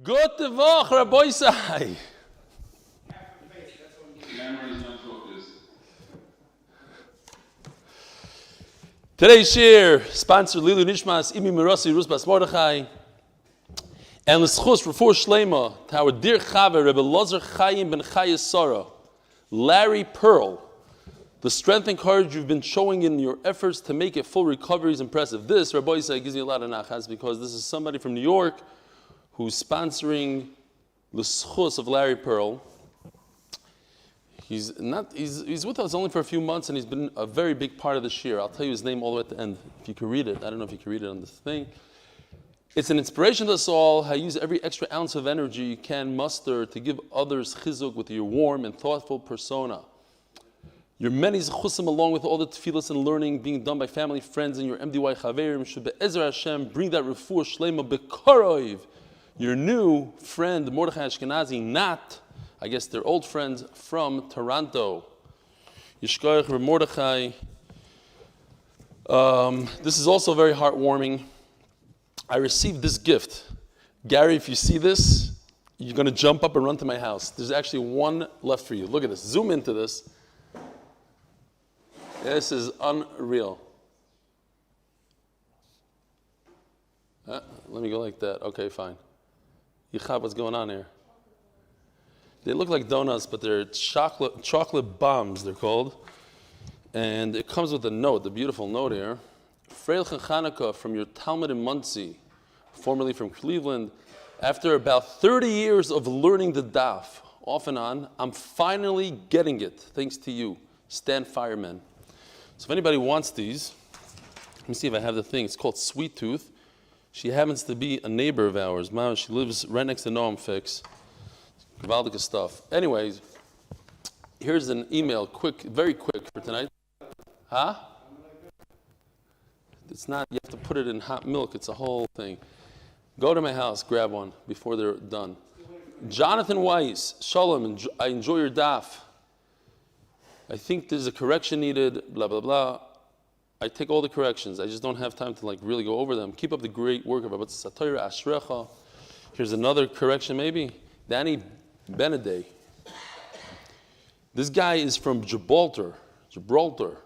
Good Voch, Rabboisai. Today's shir, sponsored Lilu Nishmas, Imi Mirasi, Rus Bas Mordechai, and L'schus Refuah Shlema to our dear Chaver, Rebbe Lozer Chaim ben Chayes Sara, Larry Pearl. The strength and courage you've been showing in your efforts to make a full recovery is impressive. This, Rabbi Yisai, gives you a lot of nachas because this is somebody from New York who's sponsoring the schus of Larry Pearl. He's with us only for a few months, and he's been a very big part of this year. I'll tell you his name all the way at the end, if you can read it. I don't know if you can read it on this thing. It's an inspiration to us all how you use every extra ounce of energy you can muster to give others chizuk with your warm and thoughtful persona. Your many zechusim, along with all the tefillas and learning being done by family, friends, and your MDY chaverim, should be'ezer Hashem bring that refuah shlema bekarov. Your new friend Mordechai Ashkenazi, not, I guess they're old friends from Toronto. Yishkoyach Mordechai. This is also very heartwarming. I received this gift. Gary, if you see this, you're going to jump up and run to my house. There's actually one left for you. Look at this. Zoom into this. This is unreal. Let me go like that. Okay, fine. Yichab, what's going on here? They look like donuts, but they're chocolate bombs, they're called. And it comes with a note, the beautiful note here. Freilich Chanukah from your Talmud in Monsey, formerly from Cleveland. After about 30 years of learning the daf, off and on, I'm finally getting it, thanks to you, Stan Fireman. So if anybody wants these, let me see if I have the thing. It's called Sweet Tooth. She happens to be a neighbor of ours. Mom, she lives right next to Noam Fix. Gewaldige stuff. Anyways, here's an email, very quick for tonight. Huh? It's not, you have to put it in hot milk. It's a whole thing. Go to my house, grab one before they're done. Jonathan Weiss, Shalom, I enjoy your daf. I think there's a correction needed, blah, blah, blah. I take all the corrections. I just don't have time to really go over them. Keep up the great work of Rabbi Satira Ashrecha. Here's another correction maybe. Danny Beneday. This guy is from Gibraltar. Another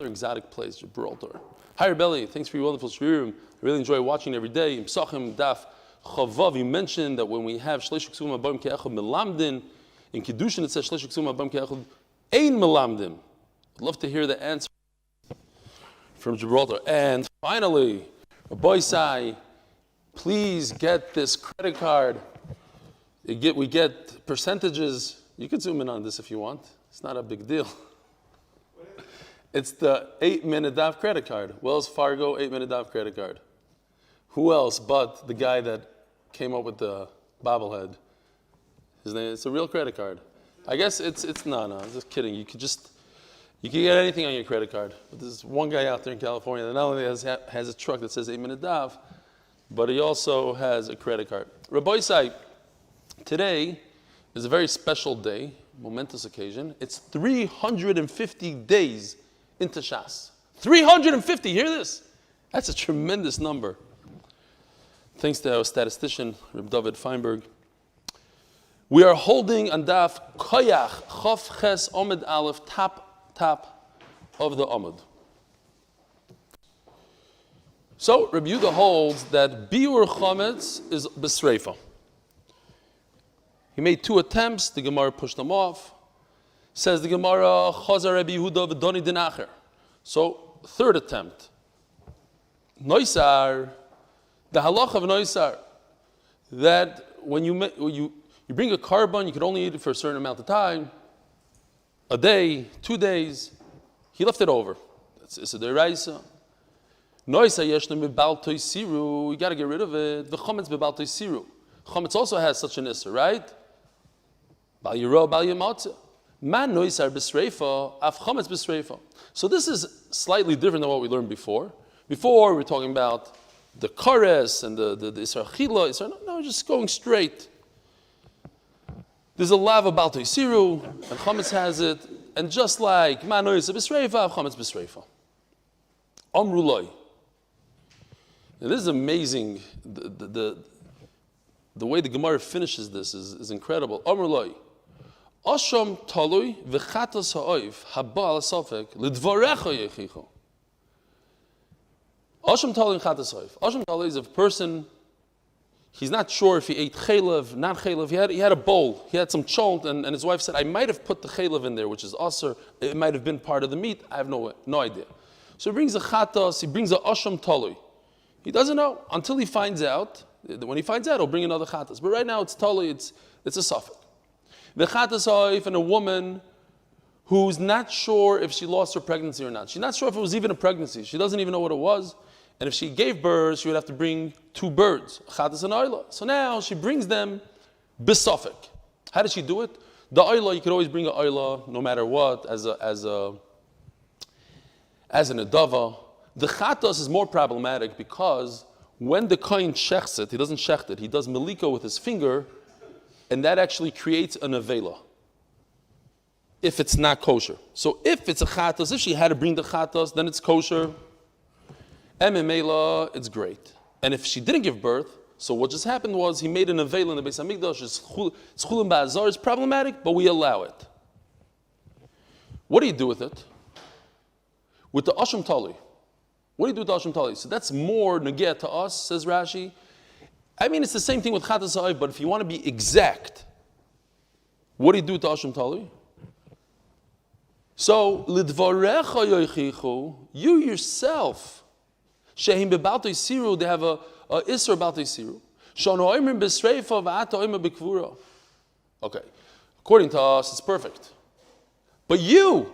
exotic place, Gibraltar. Hi, Rebelli. Thanks for your wonderful shiurim. I really enjoy watching every day. Pesachim Daf Chavav. You mentioned that when we have Shleishik Sum Abam Ke'echad Melamdin, in Kiddushin it says Shleishik Sum Abam Ke'echad Ein Melamdim. I'd love to hear the answer from Gibraltar. And finally, Rabboisai, please get this credit card. We get percentages. You can zoom in on this if you want. It's not a big deal. It's the 8-minute daf credit card. Wells Fargo 8-minute daf credit card. Who else but the guy that came up with the bobblehead? His name. It's a real credit card. I guess it's no. I'm just kidding. You can get anything on your credit card. But there's one guy out there in California that not only has a truck that says 8-minute daf, but he also has a credit card. Rabbi Yisai, today is a very special day, momentous occasion. It's 350 days into Shas. 350, hear this? That's a tremendous number. Thanks to our statistician, Reb David Feinberg. We are holding on Daf Koyach, Chof Ches Amud Aleph, top of the Amud. So, Reb Yehuda holds that Biur Chometz is Besreifa. He made 2 attempts, the Gemara pushed them off. Says the Gemara, Chazar Reb Yehuda v'doni dinacher. So, 3rd attempt. Noisar, the halach of Noisar, that when you bring a carbon, you can only eat it for a certain amount of time, a day, 2 days. He left it over. That's Issa Deraisa. Noisa yeshna mibal toisiru. You got to get rid of it. The chometz mibal toisiru. Chometz also has such an issa, right? Bal yiro, bal yamotza. Man noisar b'sreifa, af chometz b'sreifa. So this is slightly different than what we learned before. Before we were talking about the kares and the isra chila. No, just going straight. There's a lava bal toisiru, and chometz has it. And just like man noisar b'sreifa, af chometz b'sreifa. Amrulai. And this is amazing. The way the Gemara finishes this is incredible. Amr loy, Asham talui v'chatas ha'oif haba al safek l'dvarecha yechicho. Asham talui v'chatas ha'oif. Asham talui is a person, he's not sure if he ate chaylev, not chaylev. He had a bowl. He had some cholent, and his wife said, I might have put the chaylev in there, which is aser. It might have been part of the meat. I have no idea. So he brings a chatas, he brings a asham talui. He doesn't know until he finds out. When he finds out, he'll bring another chatas. But right now, it's talui, it's a suffix. The chatas oif and a woman who's not sure if she lost her pregnancy or not. She's not sure if it was even a pregnancy. She doesn't even know what it was. And if she gave birth, she would have to bring 2 birds, chatas and ayla. So now she brings them bisafik. How does she do it? The ayla, you could always bring an ayla no matter what, as an adava. The chatas is more problematic because when the kohen shechs it, he doesn't shecht it, he does meliko with his finger, and that actually creates an avela. If it's not kosher. So if it's a chatas, if she had to bring the chatas, then it's kosher. Ememela, it's great. And if she didn't give birth, so what just happened was he made an avela in the Beis Hamikdash, it's chulim ba'azar, it's problematic, but we allow it. What do you do with it? With the asham tali. What do you do with the asham tali? So that's more negeh to us, says Rashi. I mean, it's the same thing with chatas ha'oif, but if you want to be exact, what do you do with the asham tali? So, lidvarecha yoichichu, you yourself, shehim bebaltei siru, they have a isser baltei siru. Shono oimrim besreifa v'ata oimrim bekvura. Okay, according to us, it's perfect. But you,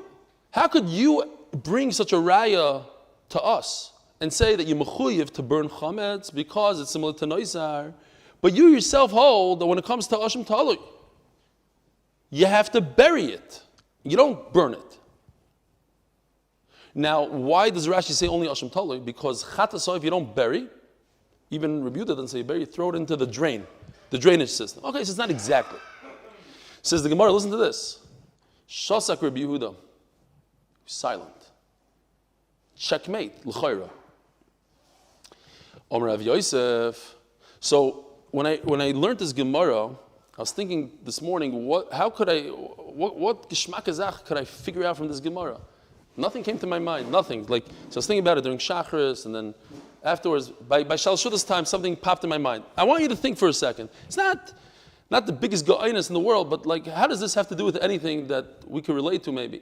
how could you bring such a raya to us and say that you're mechuyev to burn chametz because it's similar to noisar, but you yourself hold that when it comes to asham talui, you have to bury it. You don't burn it. Now, why does Rashi say only asham talui? Because chatas if you don't bury, even Rabbi Yehuda doesn't say bury, throw it into the drain, the drainage system. Okay, so it's not exactly. Says the Gemara, listen to this. Shasak Rabbi Yehuda, silent. Checkmate, l'chayra. Omer Rav Yosef. So when I learned this Gemara, I was thinking this morning, what geschmack azach could I figure out from this Gemara? Nothing came to my mind, nothing. So I was thinking about it during Shacharis, and then afterwards, by Shalshudas time, something popped in my mind. I want you to think for a second. It's not the biggest go'inus in the world, but how does this have to do with anything that we could relate to maybe?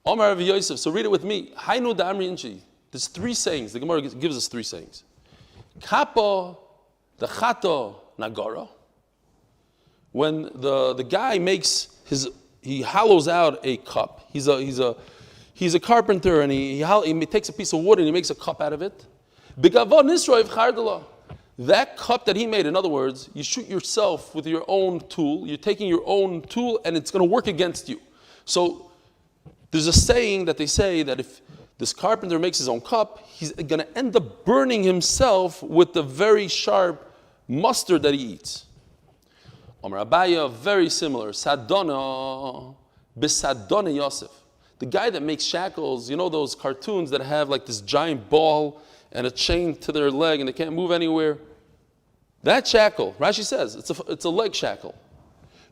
Omar Rav Yosef, so read it with me. Hainu da'amri inchi. There's 3 sayings. The Gemara gives us 3 sayings. Kapo, the chato, nagara. When the guy he hollows out a cup. He's a carpenter, and he takes a piece of wood and he makes a cup out of it. B'gavon nisroiv chardala. That cup that he made, in other words, you shoot yourself with your own tool. You're taking your own tool, and it's going to work against you. So there's a saying that they say that if this carpenter makes his own cup, he's going to end up burning himself with the very sharp mustard that he eats. Amar Abaya, very similar. Sadona, Bisadona Yosef. The guy that makes shackles, you know those cartoons that have this giant ball and a chain to their leg and they can't move anywhere? That shackle, Rashi says, it's a leg shackle.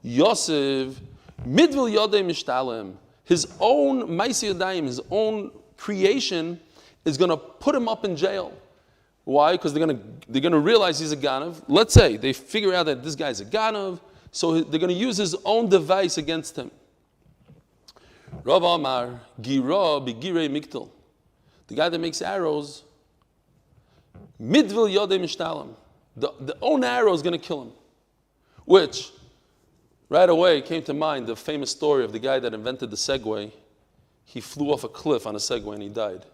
Yosef, midvil yodei mishtalem. His own Maisi Yadayim, his own creation, is going to put him up in jail. Why? Because they're going to realize he's a ganav. Let's say they figure out that this guy's a ganav, so they're going to use his own device against him. Rav Amar, Gira b'girei miktel. The guy that makes arrows, midvil yodei mishtalim. The own arrow is going to kill him. Which, right away, came to mind the famous story of the guy that invented the Segway. He flew off a cliff on a Segway and he died.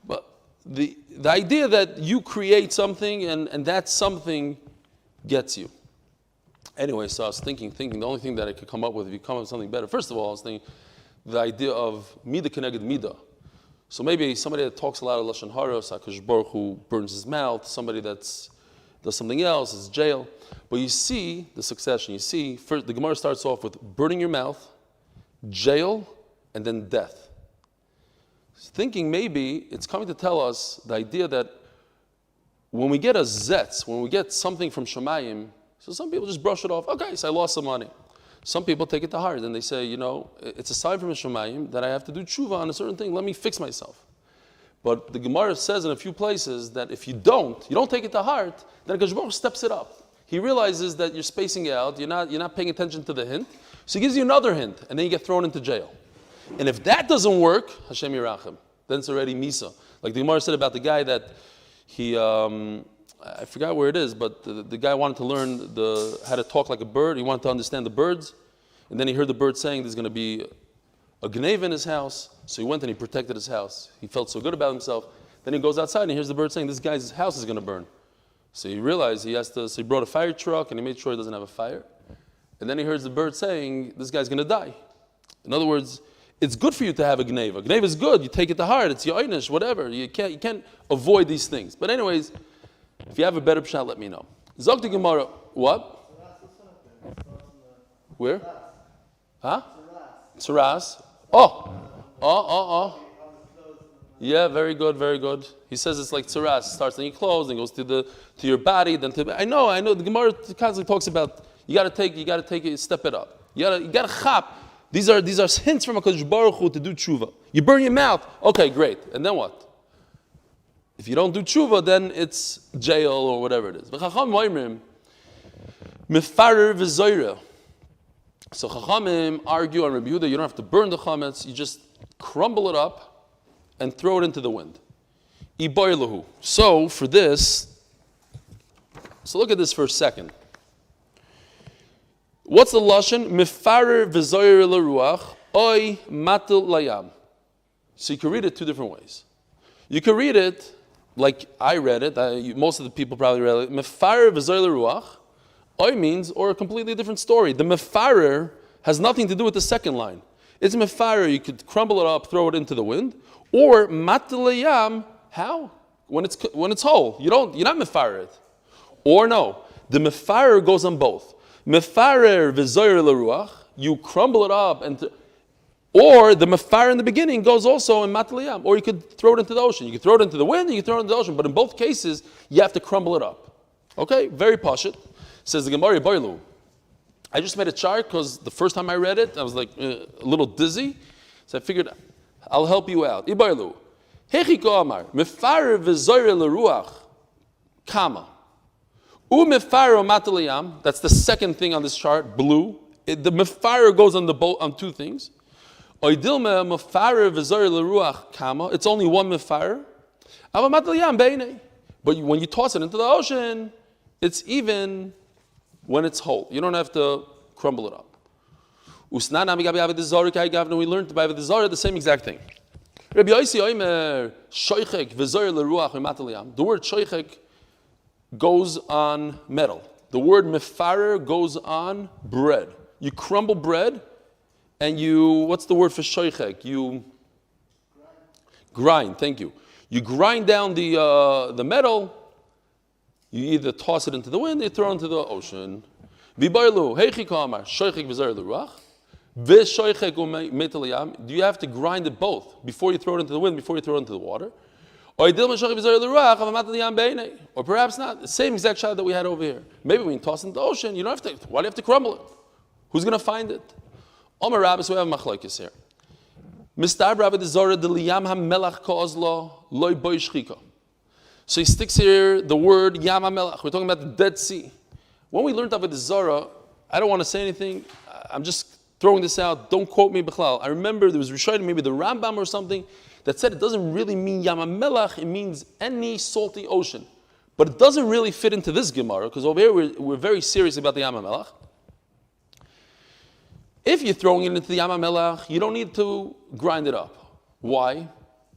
But the idea that you create something and that something gets you. Anyway, so I was thinking, the only thing that I could come up with, if you come up with something better, first of all, I was thinking the idea of midah keneged midah. So maybe somebody that talks a lot of Lashon Hara, HaKadosh Baruch Hu burns his mouth, somebody that does something else, is jail. But you see the succession. You see, first, the Gemara starts off with burning your mouth, jail, and then death. Thinking maybe it's coming to tell us the idea that when we get a zetz, when we get something from Shemayim, so some people just brush it off. Okay, so I lost some money. Some people take it to heart and they say, it's a sign from Shemayim that I have to do tshuva on a certain thing. Let me fix myself. But the Gemara says in a few places that if you don't take it to heart, then Hakadosh Baruch Hu steps it up. He realizes that you're spacing out, you're not paying attention to the hint, so he gives you another hint, and then you get thrown into jail. And if that doesn't work, Hashem Yirachem, then it's already Misa. Like the Gemara said about the guy that he, I forgot where it is, but the guy wanted to learn how to talk like a bird. He wanted to understand the birds, and then he heard the bird saying there's going to be a gneva in his house, so he went and he protected his house. He felt so good about himself. Then he goes outside and he hears the bird saying this guy's house is going to burn. So he realized so he brought a fire truck and he made sure he doesn't have a fire. And then he hears the bird saying this guy's going to die. In other words, it's good for you to have a gneva. Gneva is good. You take it to heart. It's your einish, whatever. You can't avoid these things. But anyways, if you have a better pshat, let me know. Zok the Gemara. What? Where? Huh? Tsaras. Oh. Yeah, very good, very good. He says it's like tsaras. It starts in your clothes, then goes to your body, then to. I know. The Gemara constantly talks about you got to take it, step it up. You got to chap. These are hints from HaKadosh Baruch Hu to do tshuva. You burn your mouth. Okay, great. And then what? If you don't do tshuva, then it's jail or whatever it is. V'chacham moimrim mefarer v'zoyra. So Chachamim argue on Rabbi Yehuda, you don't have to burn the chametz, you just crumble it up and throw it into the wind. Iboilahu. So for this, look at this for a second. What's the lashon? Mefarer v'zoyer l'ruach oy matil layam. So you can read it two different ways. You can read it like I read it. Most of the people probably read it. Mefarer v'zoyer l'ruach. Oy means, or a completely different story. The mefarer has nothing to do with the second line. It's mefarer, you could crumble it up, throw it into the wind. Or matilayam, how? When it's whole. You're not mefarer it. Or no, the mefarer goes on both. Mefarer v'zoyer l'ruach, you crumble it up, or the mefarer in the beginning goes also in matilayam. Or you could throw it into the ocean. You could throw it into the wind, you could throw it into the ocean. But in both cases, you have to crumble it up. Okay, very pashut. Says the Gemara, Boilu. I just made a chart because the first time I read it, I was like a little dizzy. So I figured I'll help you out. Iboilu. Hechiko amar. Mefarer v'zoyer l'ruach. Kama. Mefarer mataliyam. That's the second thing on this chart, blue. The mefarer goes on the boat on two things. Oidilme mefarer v'zoyer l'ruach. Kama. It's only one mefarer. Ava mataliyam beinei. But when you toss it into the ocean, it's even when it's whole. You don't have to crumble it up. We learned by the same exact thing. The word shoichek goes on metal. The word mefarer goes on bread. You crumble bread and what's the word for shoichek? You grind, thank you. You grind down the metal. You either toss it into the wind or you throw it into the ocean. Do you have to grind it both before you throw it into the wind, before you throw it into the water? Or perhaps not. The same exact shot that we had over here. Maybe when you toss it into the ocean, you don't have to. Why do you have to crumble it? Who's going to find it? Omer Rabbi, so we have a machlokes here. Mistar Rabbi the Zora de liyam hamelach ko'ozlo loy boy shchika. So he sticks here the word Yam HaMelach. We're talking about the Dead Sea. When we learned Avodah Zarah, I don't want to say anything. I'm just throwing this out. Don't quote me, Bechlal. I remember there was Rishonim, maybe the Rambam or something, that said it doesn't really mean Yam HaMelach. It means any salty ocean. But it doesn't really fit into this Gemara, because over here we're very serious about the Yam HaMelach. If you're throwing it into the Yam HaMelach, you don't need to grind it up. Why?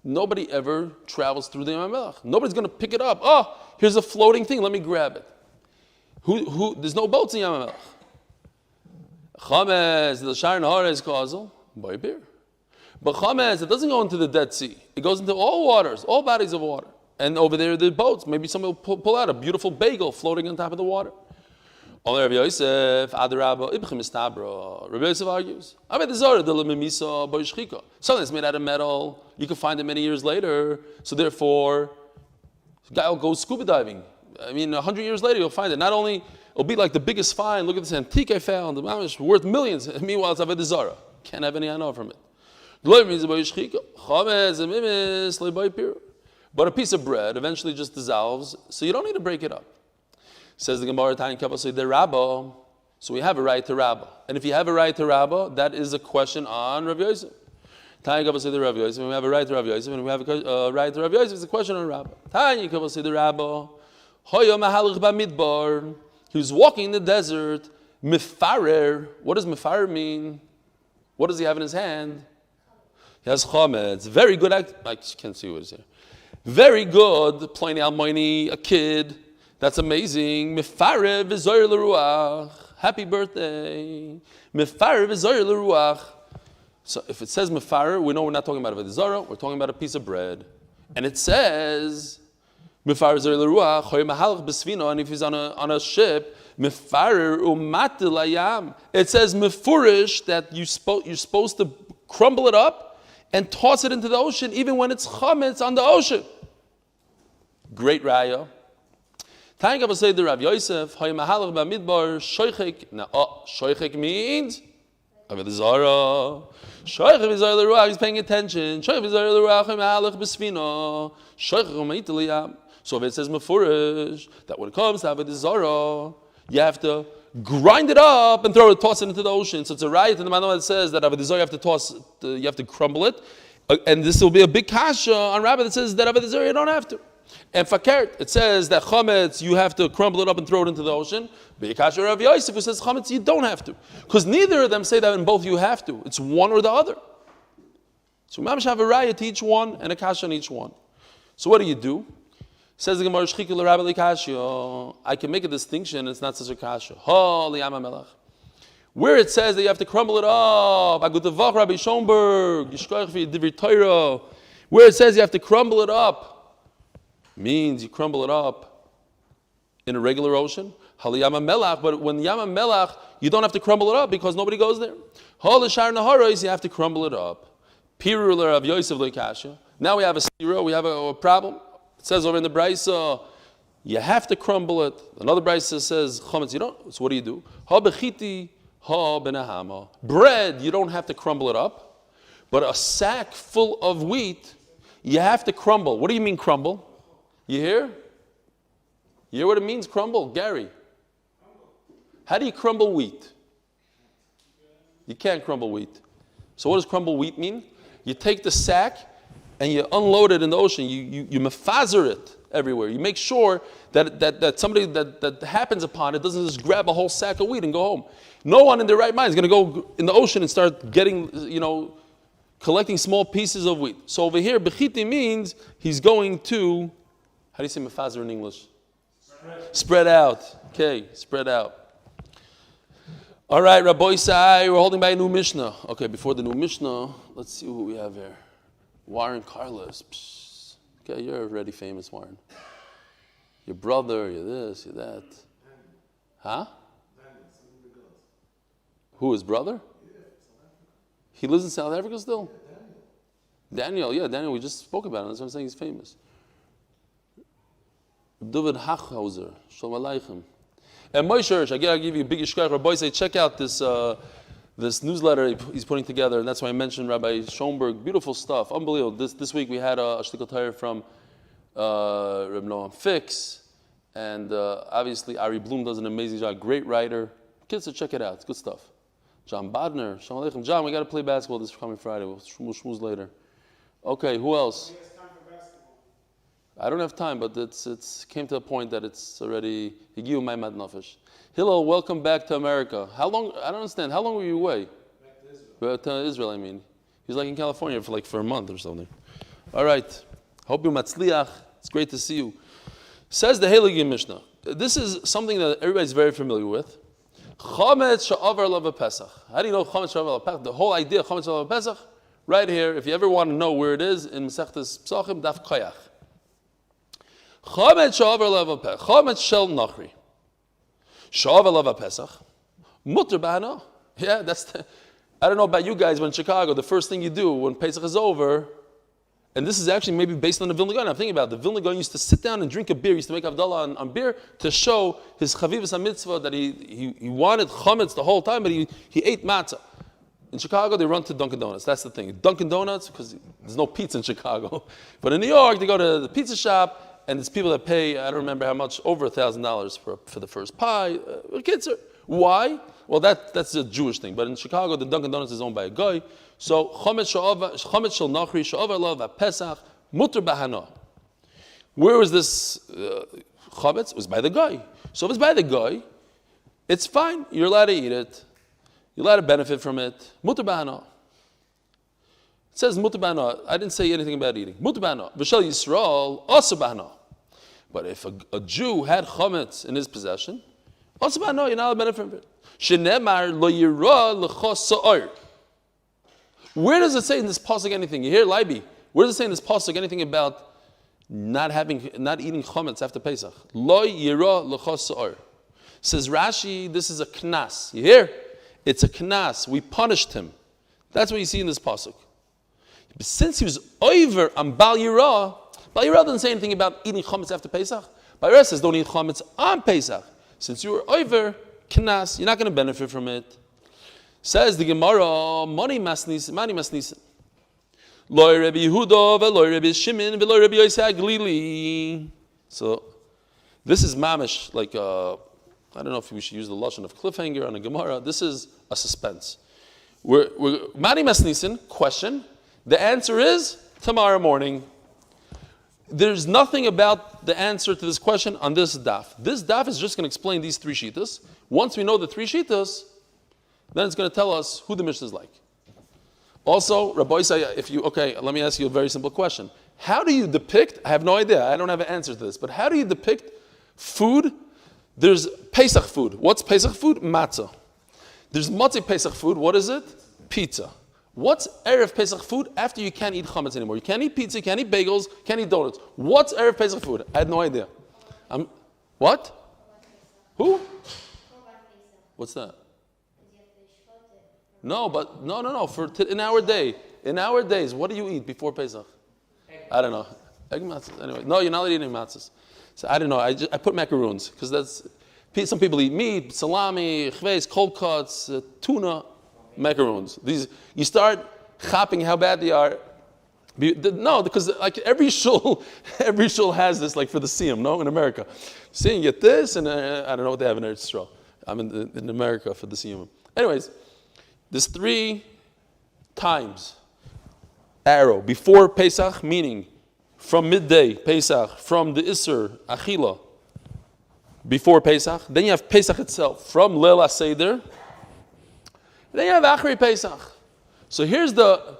Nobody ever travels through the Yam HaMelach. Nobody's going to pick it up. Oh, here's a floating thing. Let me grab it. There's no boats in Yam HaMelach. Chametz, the Sharon Hara is causal. Buy beer. But chametz, it doesn't go into the Dead Sea. It goes into all waters, all bodies of water. And over there, the boats. Maybe somebody will pull out a beautiful bagel floating on top of the water. Only Rabbi Yosef, Adarabba, Ibchim Istabra. Rabbi Yosef argues. Something that's made out of metal, you can find it many years later. So therefore, Guy will go scuba diving. I mean, 100 years later, you'll find it. Not only, it'll be like the biggest find. Look at this antique I found. It's worth millions. Meanwhile, it's Avodah Zarah. Can't have any hana from it. But a piece of bread eventually just dissolves, so you don't need to break it up. Says the Gemara, so we have a right to Rabbah. And if you have a right to Rabbah, that is a question on Rav Yosef. When we have a right to Rav Yosef, and we have a right to Rav Yosef, it's a question on Rabbah. He was walking in the desert. Mifarer. What does mifarer mean? What does he have in his hand? He has chametz. Very good act. I can't see what it is here. Very good. Pliny Almoini, a kid. That's amazing. Mifarer v'zoyer l'ruach. Happy birthday. Mifarer v'zoyer l'ruach. So if it says mifarer, we know we're not talking about a Zara, we're talking about a piece of bread. And it says mifarer v'zoyer l'ruach, choy mahalach b'svino, and if he's on a ship, mifarer umatil ayam. It says mifurish that you're supposed to crumble it up and toss it into the ocean, even when it's chametz on the ocean. Great raya. Tank of say the Rav Yosef, Hay Mahalach Bamidbar, Shoichek. Now, Shoichek means Avodah Zarah. Shoichek V'Zayil Ruach, he's paying attention. Shoichek V'Zayil Ruach, Hay Mahalach B'Svino. Shoichek U'Meitiliyam. So if it says Mefurish, that when it comes to Avodah Zarah, you have to grind it up and toss it into the ocean. So it's a riot in the manual that says that Avodah Zarah you have to crumble it. And this will be a big kasha on Rabbah that says that Avodah Zarah you don't have to. And fakert, it says that chametz, you have to crumble it up and throw it into the ocean. Be'ikasher Rav Yosef, who says chametz, you don't have to. Because neither of them say that in both you have to. It's one or the other. So we mamish have a raya to each one and a kasha on each one. So what do? Says the Gemara, Shchikul Rabbi Likashio. I can make a distinction, it's not such a kasha. Ho liyama melach. Where it says that you have to crumble it up, Voch Rabbi Schomburg, Yishkoich v'Divri Torah. Where it says you have to crumble it up, means you crumble it up in a regular ocean. Haliyama melach, but when yama melach, you don't have to crumble it up because nobody goes there. Halishar naharos, you have to crumble it up. Pirul Rav Yosef leikasha. Now we have a stira, we have a problem. It says over in the Brisa, you have to crumble it. Another Brisa says chametz, you don't. So what do? Ha bechiti, ha benahama. Bread, you don't have to crumble it up, but a sack full of wheat, you have to crumble. What do you mean crumble? You hear? You hear what it means, crumble? Gary. How do you crumble wheat? You can't crumble wheat. So what does crumble wheat mean? You take the sack and you unload it in the ocean. You mefazer it everywhere. You make sure that somebody that happens upon it doesn't just grab a whole sack of wheat and go home. No one in their right mind is going to go in the ocean and start getting, collecting small pieces of wheat. So over here, bechiti means he's going to, how do you say mefazer in English? Spread out. Okay, spread out. All right, Rabbi Isai, we're holding by a new Mishnah. Okay, before the new Mishnah, let's see who we have here. Warren Carlos. Psst. Okay, you're already famous, Warren. Your brother, you're this, you're that. Huh? Who, his brother? He lives in South Africa still? Daniel, we just spoke about him. That's what I'm saying, he's famous. David Hachhauser, Shalom Aleichem. And Moshe, I gotta give you a big ishkach. Rabbi say, check out this newsletter he's putting together, and that's why I mentioned Rabbi Schomburg. Beautiful stuff, unbelievable. This week we had a shtickle Torah from Reb Noam Fix, and obviously Ari Bloom does an amazing job. Great writer. Kids, so check it out. It's good stuff. John Bodner, Shalom Aleichem. John, we got to play basketball this coming Friday. We'll schmooze later. Okay, who else? I don't have time, but it's came to a point that it's already Higiu Maimad Nafesh. Hillel, welcome back to America. How long? I don't understand. How long were you away? Back to Israel. Back to Israel, I mean. He's like in California for a month or something. All right. Hope you matzliach. It's great to see you. Says the Heilige Mishnah. This is something that everybody's very familiar with. Chametz she'avar lava Pesach. How do you know Chametz she'avar lava Pesach? The whole idea of Chametz she'avar Pesach, right here. If you ever want to know where it is in Masechtas Pesachim, Daf Koyach. Chametz she'avar lava Pesach. Chametz shel nachri. She'avar lava Pesach. Mutter b'hana. Yeah, I don't know about you guys, but in Chicago, the first thing you do when Pesach is over, and this is actually maybe based on the Vilna Gaon. I'm thinking about it. The Vilna Gaon used to sit down and drink a beer. He used to make Havdalah on beer to show his Chavivas HaMitzvah that he wanted chametz the whole time, but he ate matzah. In Chicago, they run to Dunkin' Donuts. That's the thing. Dunkin' Donuts, because there's no pizza in Chicago. But in New York, they go to the pizza shop, and there's people that pay, I don't remember how much, over $1,000 for the first pie. Kids are, why? Well, that's a Jewish thing. But in Chicago, the Dunkin' Donuts is owned by a guy. So, chametz shel nachri she'over lo v'pesach muter bahana. Where was this chametz? It was by the guy. So if it's by the guy, it's fine. You're allowed to eat it. You're allowed to benefit from it. Muter bahana. It says muter bahana. I didn't say anything about eating. Muter bahana. V'shel Yisrael also bahana. But if a Jew had chametz in his possession, also bahana, you're not allowed to benefit from it. Shenemar lo yira l'chos sa'or. Where does it say in this pasuk anything? You hear Leiby? Where does it say in this pasuk anything about not eating chametz after Pesach? Lo yira l'chos sa'or. Says Rashi, this is a knas. You hear? It's a knas. We punished him. That's what you see in this pasuk. But since he was over on Bal Yira doesn't say anything about eating chametz after Pesach. Bal Yira says don't eat chametz on Pesach. Since you were over knas, you're not going to benefit from it. Says the Gemara, mani masnisin. Loi Rabbi Yehuda, ve'loi Rabbi Shimon, ve'loi Rabbi Yosei Glili. So this is mamish, like I don't know if we should use the lashon of cliffhanger on a Gemara. This is a suspense. We're mani masnisin, question. The answer is tomorrow morning. There's nothing about the answer to this question on this daf. This daf is just going to explain these three shittas. Once we know the three shittas, then it's going to tell us who the Mishnah is like. Also, Rabbi Yisai, let me ask you a very simple question. How do you depict, I have no idea, I don't have an answer to this, but how do you depict food? There's Pesach food. What's Pesach food? Matzah. There's Matzah Pesach food. What is it? Pizza. What's Erev Pesach food after you can't eat chametz anymore? You can't eat pizza, you can't eat bagels, you can't eat donuts. What's Erev Pesach food? I had no idea. What? Who? What's that? No, but no. In our days, what do you eat before Pesach? I don't know. Egg matzahs. Anyway, no, you're not eating matzahs. So I don't know. I put macaroons because that's. Some people eat meat, salami, chveis, cold cuts, tuna, macaroons. These you start chopping how bad they are. No, because like every shul has this, like for the siyum, no, in America. So you get this, and I don't know what they have in Eretz Yisrael. I'm in America for the siyum. Anyways. There's 3 times arrow before Pesach, meaning from midday Pesach, from the Isser Achila before Pesach. Then you have Pesach itself from Leil HaSeder. Then you have Achrei Pesach. So here's the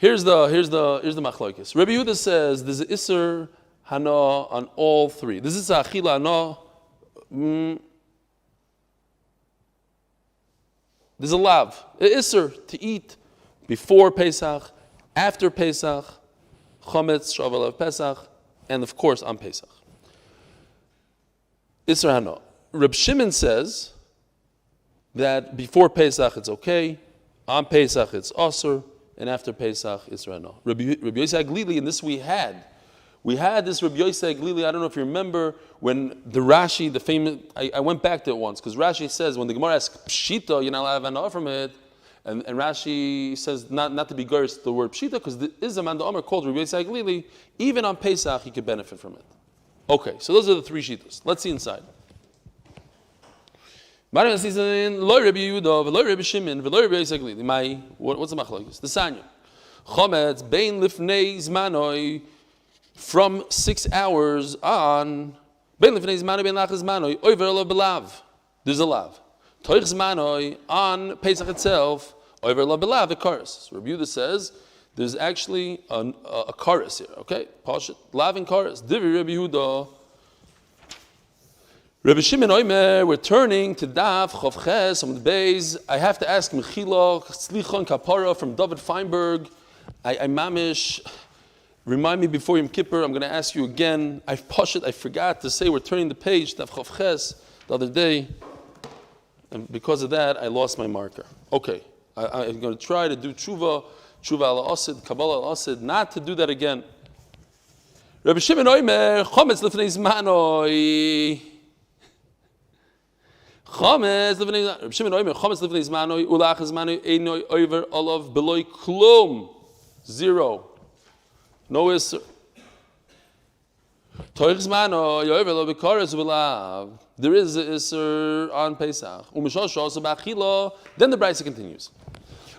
machlokes. Rabbi Yehuda says there's an Isser Hana on all 3. This is Achila Hana. There's a lav, an isser to eat before Pesach, after Pesach, chametz, shavuot Pesach, and of course on Pesach. Isser hana. Reb Shimon says that before Pesach it's okay, on Pesach it's asur, and after Pesach it's hana. Rabbi Yosei Glili, and this we had this Rabbi Yosei Glili, I don't know if you remember, when the Rashi, the famous, I went back to it once, because Rashi says, when the Gemara asks, Pshita, you're not allowed to have an from it, and Rashi says not to be gurs the word Pshita, because there is a man the Omer called Rabbi Yosei Glili, even on Pesach he could benefit from it. Okay, so those are the 3 shitas. Let's see inside. What's the machlokes? The Sanya. Chometz bein lifnei zmanoi, from 6 hours on, there's a lav. On Pesach itself, over la belav, a chorus. So Rabbi Yehuda says there's actually a chorus here. Okay, Pashat, lav and chorus. Divi Rabbi Yehuda. Rabbi Shimon Oimer, we're turning to Daf Chof Ches Amud Beis. I have to ask Mechila Tzlichon Kapara from David Feinberg. I mamish. Remind me before Yom Kippur, I'm going to ask you again. I forgot to say we're turning the page, Daf Chof Ches, the other day. And because of that, I lost my marker. Okay, I'm going to try to do tshuva tshuva al asid, kabbalah al asid, not to do that again. Rabbi Shimon Oimer, chometz lifnei zmanoi. Chometz lifnei zmanoi. Rabbi Shimon Oimer, chometz lifnei zmanoi, ulach zmanoi, einoi over olav beloy klum. 0. No isser. Toich zmanoi, over lo bekares ulav. There is a isser on Pesach. Umishasha also ba'achila. Then the brayso continues.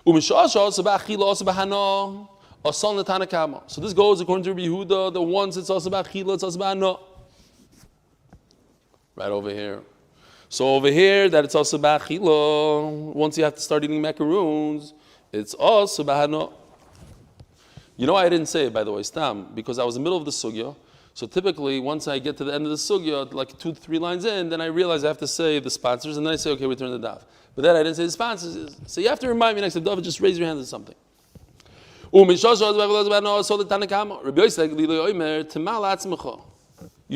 Umishasha also ba'achila also b'hana. So this goes according to Rabbi Yehuda, the ones it's also about chila, it's also about no. Right over here. So over here, that it's also about chila. Once you have to start eating macaroons, it's also about no. You know I didn't say it, by the way, stam, because I was in the middle of the sugya. So typically, once I get to the end of the sugya, like 2 to 3 lines in, then I realize I have to say the sponsors, and then I say, okay, return the daf. But then I didn't say the sponsors. So you have to remind me next time, just raise your hand or something. You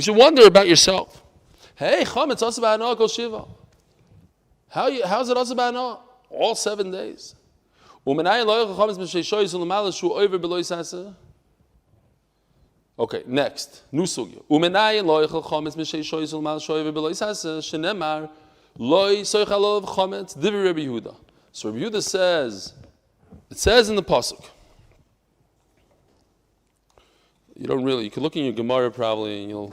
should wonder about yourself. Hey, chametz also ba'ano kol shiva. How's it also ba'ano? All 7 days. Okay, next. New sugya. So Rabbi Yehuda says, it says in the pasuk. You could look in your Gemara probably and you'll.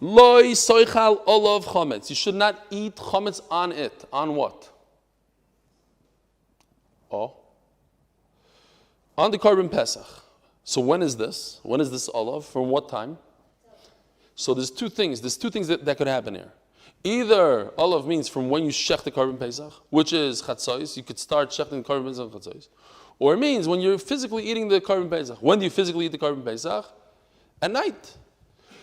Loi soichal olav chametz. You should not eat chametz on it. On what? Oh. On the Korban Pesach. So when is this? When is this olav? From what time? So there's two things. There's two things that could happen here. Either olav means from when you shech the Korban Pesach, which is chatzos. You could start shechting the Korban Pesach on chatzos. Or it means when you're physically eating the Korban Pesach. When do you physically eat the Korban Pesach? At night.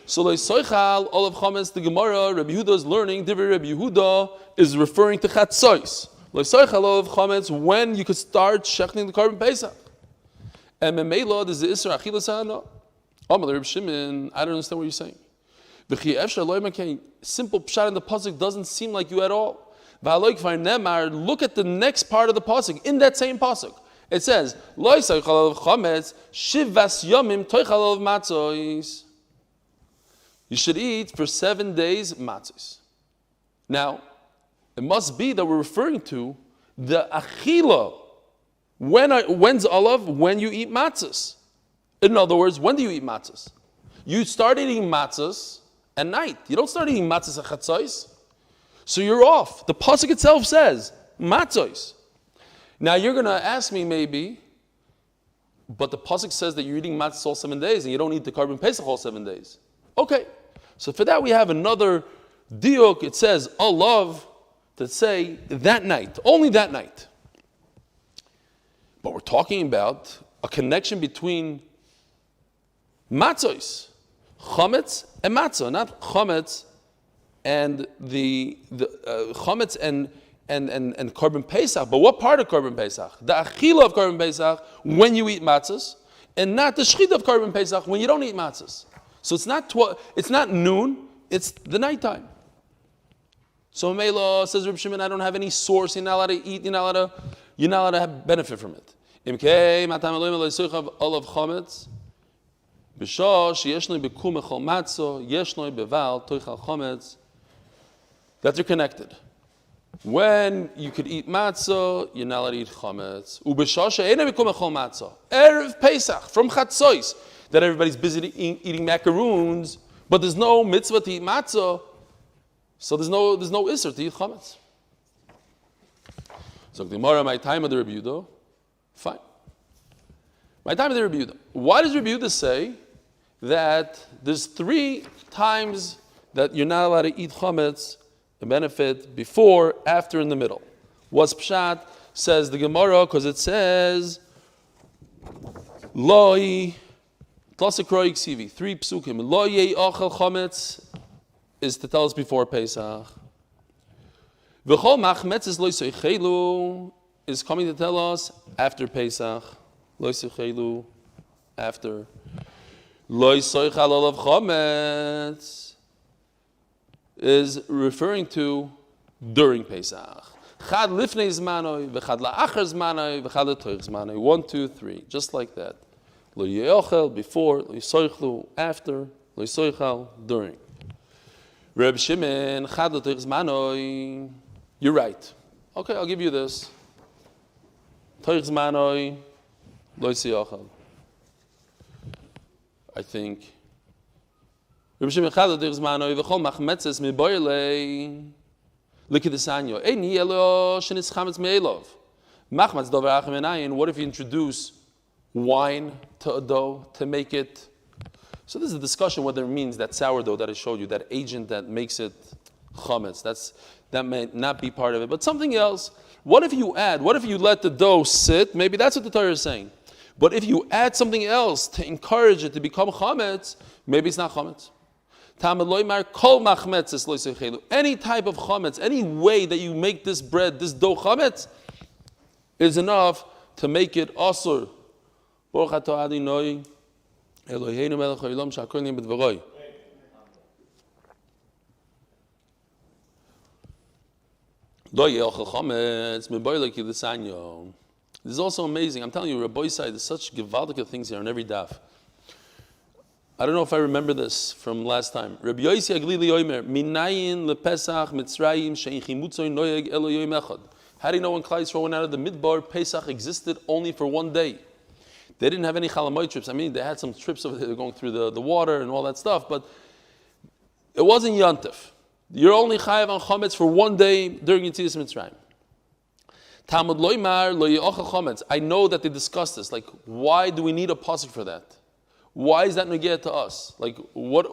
So soichal olav chametz, the Gemara, Rabbi Yehuda is learning. Divrei Rabbi Yehuda is referring to chatzos. Soichal olav chametz, when you could start shechting the Korban Pesach. And memela, there's the isra achilas ha'ana. Amalei Rabbi Shimon, I don't understand what you're saying. Simple pshat in the pasuk doesn't seem like you at all. Look at the next part of the pasuk. In that same pasuk, it says, you should eat for 7 days matzos. Now, it must be that we're referring to the achila. When's olav? When you eat matzos. In other words, when do you eat matzos? You start eating matzos at night. You don't start eating matzos at chatzos. So you're off. The pasuk itself says matzos. Now you're going to ask me maybe, but the pasuk says that you're eating matzos all 7 days and you don't eat the Korban Pesach all 7 days. Okay. So for that we have another diuk. It says olav to say that night, only that night. But we're talking about a connection between matzos, chametz and matzah, not chametz and the chametz and Korban Pesach. But what part of Korban Pesach? The achila of Korban Pesach when you eat matzahs, and not the shechita of Korban Pesach when you don't eat matzahs. So it's not noon, it's the nighttime. So Mela says Reb Shimon, I don't have any source. You're not allowed to eat. You're not allowed to have benefit from it. Imkei matam eloim eloisoichav olav chametz. B'shah sheyeshnoi bekum echol matzo yeshnoi beval toichal chametz. That they're connected. When you could eat matzah, you're not allowed to eat chametz. U'b'shah she'enei bekum echol matzo. Erev Pesach from chatzos that everybody's busy eating macaroons, but there's no mitzvah to eat matzah. So there's no isser to eat chametz. So the Gemara, my time of the Rebbe Yehuda, fine. My time of the Rebbe Yehuda. Why does Rebbe Yehuda say that there's 3 times that you're not allowed to eat chametz, the benefit, before, after, in the middle? What's pshat? Says the Gemara, because it says, Loi, Tlasekroik Sivi, 3 psukim, Loi yei ochel chametz, is to tell us before Pesach. V'chol machmetz lo yisochelu is coming to tell us after Pesach. Lo yisochelu, after. Lo yisochel olav chametz is referring to during Pesach. Chad lifnei zmanoi, v'chad la'achar zmanoi, v'chad l'toich zmanoi. 1, 2, 3, just like that. Lo yochel before, lo yisoichlu after, lo yisoichal during. Reb Shimon, chad l'toich zmanoi. You're right. Okay, I'll give you this. Toich zmanoi, lo yisoichal. I think. Reb Shimon, chad l'toich zmanoi, v'chol machmetzes miboilei. Look at the sanyo. What if you introduce wine to a dough to make it? So this is a discussion whether it means that sourdough that I showed you, that agent that makes it chametz. That may not be part of it, but something else. What if you let the dough sit? Maybe that's what the Torah is saying. But if you add something else to encourage it to become chametz, maybe it's not chametz. Any type of chametz, any way that you make this bread, this dough chametz, is enough to make it asur. Baruch atah Adonai Eloheinu melech haolam she'akol niyeh b'dvaroi. Lo ye'ochel chametz miboilei ki l'sanyo. This is also amazing. I'm telling you, Rabbi Isai, there's such gewaldige things here on every daf. I don't know if I remember this from last time. Rabbi Yosi Aglili Omer, Minayin lePesach Mitzrayim she'in chimutzoy noyeg elo yom echad. How do you know when Klal Yisrael went out of the Midbar, Pesach existed only for one day? They didn't have any chalamoy trips. I mean, they had some trips over there going through the water and all that stuff, but it wasn't Yantif. You're only chayav on chametz for one day during Yetzias Mitzrayim. Talmud loymar lo ye'ochel chametz. I know that they discussed this. Like, why do we need a pasuk for that? Why is that negeh to us? Like, what?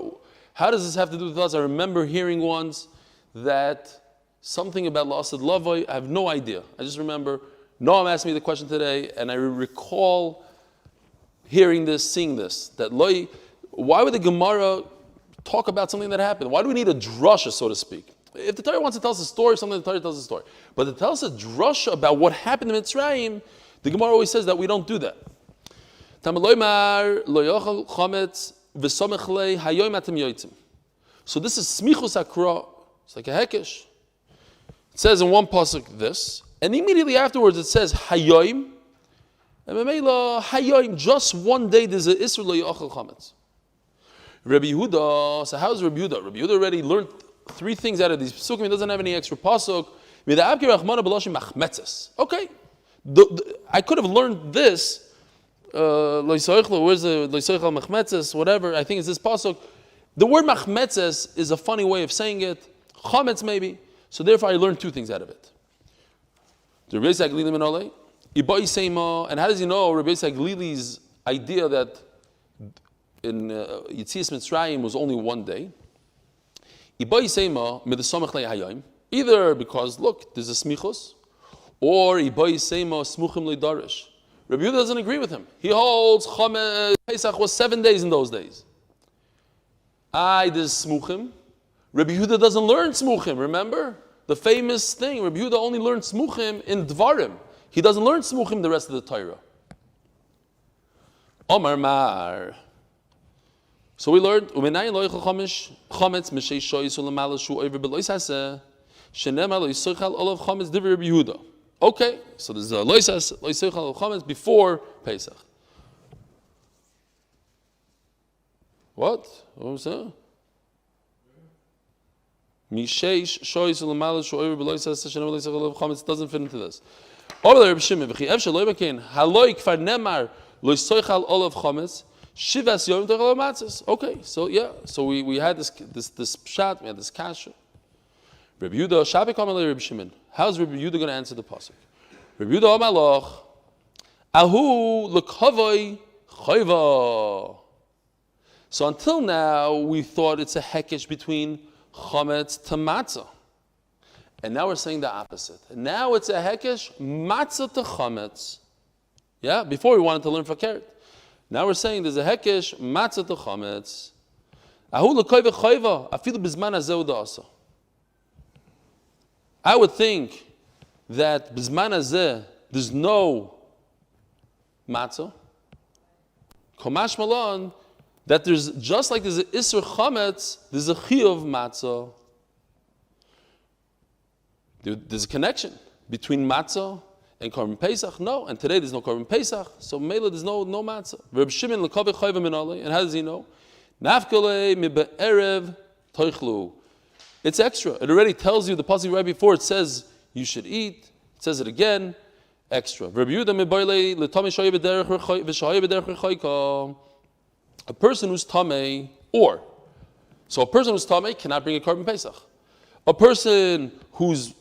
How does this have to do with us? I remember hearing once that something about La'asad Lavoi. I have no idea. I just remember Noam asked me the question today, and I recall hearing this, seeing this. That why would the Gemara talk about something that happened? Why do we need a drasha, so to speak? If the Torah wants to tell us a story, something the Torah tells us a story. But to tell us a drasha about what happened in Mitzrayim, the Gemara always says that we don't do that. So this is smichus akra. It's like a hekesh. It says in one pasuk this, and immediately afterwards it says hayoim. And hayoim, just one day there's a isur lo yochel chametz. Rabbi Yehuda. So how's Rabbi Yehuda? Rabbi Yehuda already learned 3 things out of these pasukim. He doesn't have any extra pasuk. Okay, I could have learned this. Where's the loisoichal machmetzes? Whatever. I think it's this pasuk. The word machmetzes is a funny way of saying it. Chametz maybe. So therefore, I learned 2 things out of it. And how does he know Rabbi Saglili's idea that in Yetzias Mitzrayim was only one day? Either because look, there's a smichus, or smuchim leidarish. Rabbi Yehuda doesn't agree with him. He holds Pesach was 7 days in those days. There's smuchim. Rabbi Yehuda doesn't learn smuchim. Remember the famous thing? Rabbi Yehuda only learned smuchim in dvarim. He doesn't learn smuchim the rest of the Torah. Omar Mar. So we learned umenayin lo yichol chametz mishei shoyis u'lemala shu over belois haseh shenemar lo yisochal olav chametz divrei Rabbi Yehuda. Okay, so there's a loisas loisochal olav chametz before Pesach. What was that? Misheish shoyis u'lemala shu over belois haseh shenemar lo yisochal olav chametz doesn't fit into this. Over Rabbi Shimon v'chi efshel lo yibakein haloi kfar nemar lo yisochal olav chametz. Shivas yom techal matzos. Okay, so yeah, so we had this pshat, we had this kasha. Rabbi Yehuda Shabbat Kamalei Rabbi Shimon. How's Rabbi Yehuda going to answer the pasuk? Rabbi Yehuda Amalach Ahu lekavoi chayva. So until now we thought it's a hekesh between chametz to matzah, and now we're saying the opposite. Now it's a hekesh matzah to chametz. Yeah, before we wanted to learn fakert. Now we're saying there's a hekesh matzah to chametz. Ahu lekayve chayva afilu bizman hazeh u'da'asa. I would think that bizman hazeh there's no matzah. Komash malon that there's just like there's an isur chametz, there's a chiyuv matzah. There's a connection. between matzah and Korban Pesach? No, and today there's no Korban Pesach, so Mela there's no matzah. Reb Shimon l'kaveh chayva min alei, and how does he know? Nafkalei mi be'erev toichlu. It's extra. It already tells you, the pasuk right before, it says you should eat. It says it again, extra. Reb Yehuda mi boilei l'tamei shayeh b'derech v'shayeh b'derech rechayka. A person who's tamei, so a person who's tamei cannot bring a Korban Pesach. A person who's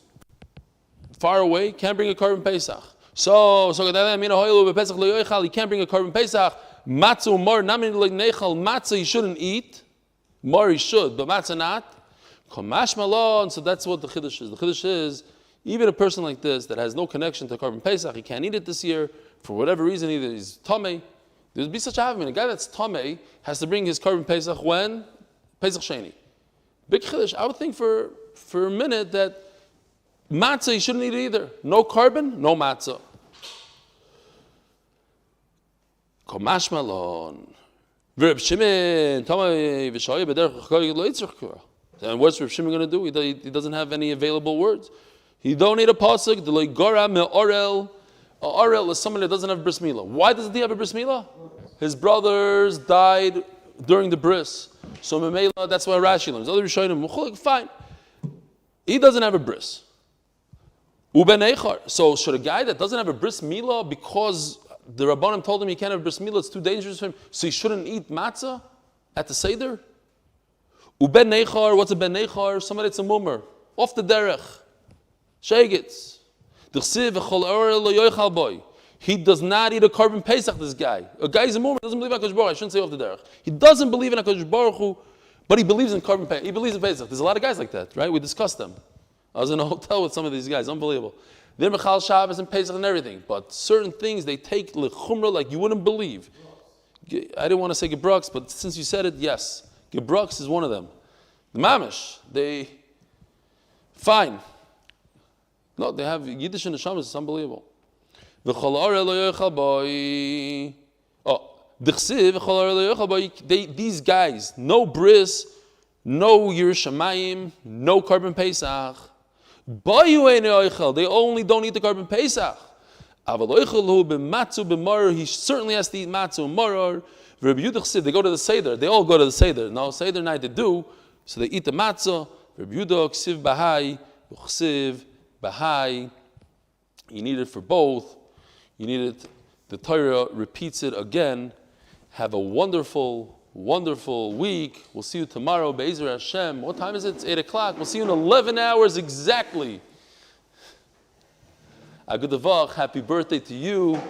far away can't bring a Korban Pesach. So he can't bring a Korban Pesach. Matzah mar namin nechal matzah he shouldn't eat. Mar he should, but matzah not. Kamash malon. So that's what the chiddush is. The chiddush is even a person like this that has no connection to Korban Pesach, he can't eat it this year for whatever reason. Either he's tamei. There'd be such a having. A guy that's tamei has to bring his Korban Pesach when Pesach Sheni. Big chiddush. I would think for a minute that matzah you shouldn't eat it either. No carbon, no matzah. Komash malon. Reb Shimon, tamei v'shayeh b'derech lo yitzrach kura. And what's Reb Shimon going to do? He doesn't have any available words. He don't need a pasuk. The loigora me'orel. Orel is someone that doesn't have bris milah. Why doesn't he have a bris milah? His brothers died during the bris. So memela, that's why Rashi learns. Other Rishonim, fine. He doesn't have a bris. Uben echar. So should a guy that doesn't have a bris milah because the Rabbanim told him he can't have bris milah, it's too dangerous for him, so he shouldn't eat matzah at the seder? Uben nechar, what's a ben nechar? Somebody that's a mummer, off the derech, shegitz. He does not eat a Korban Pesach, this guy. A guy is a mummer, doesn't believe in HaKadosh Baruch Hu. I shouldn't say off the derech. He doesn't believe in HaKadosh Baruch Hu, but he believes in Korban Pesach. He believes in Pesach. There's a lot of guys like that, right? We discussed them. I was in a hotel with some of these guys, unbelievable. They're Mechal Shabbos and Pesach and everything, but certain things they take lechumra like you wouldn't believe. I didn't want to say Gebrux, but since you said it, yes. Gebrux is one of them. The Mamish, fine. No, they have Yiddish and Neshamas, it's unbelievable. These guys, no bris, no Yerushalayim, no Korban Pesach. They only don't eat the Korban Pesach. He certainly has to eat matzah and maror. They go to the Seder. They all go to the Seder. No, Seder night they do. So they eat the matzah. Bahai. You need it for both. You need it. The Torah repeats it again. Have a wonderful, wonderful week. We'll see you tomorrow. Be'ezer Hashem. What time is it? It's 8 o'clock. We'll see you in 11 hours exactly. A good Voch. Happy birthday to you.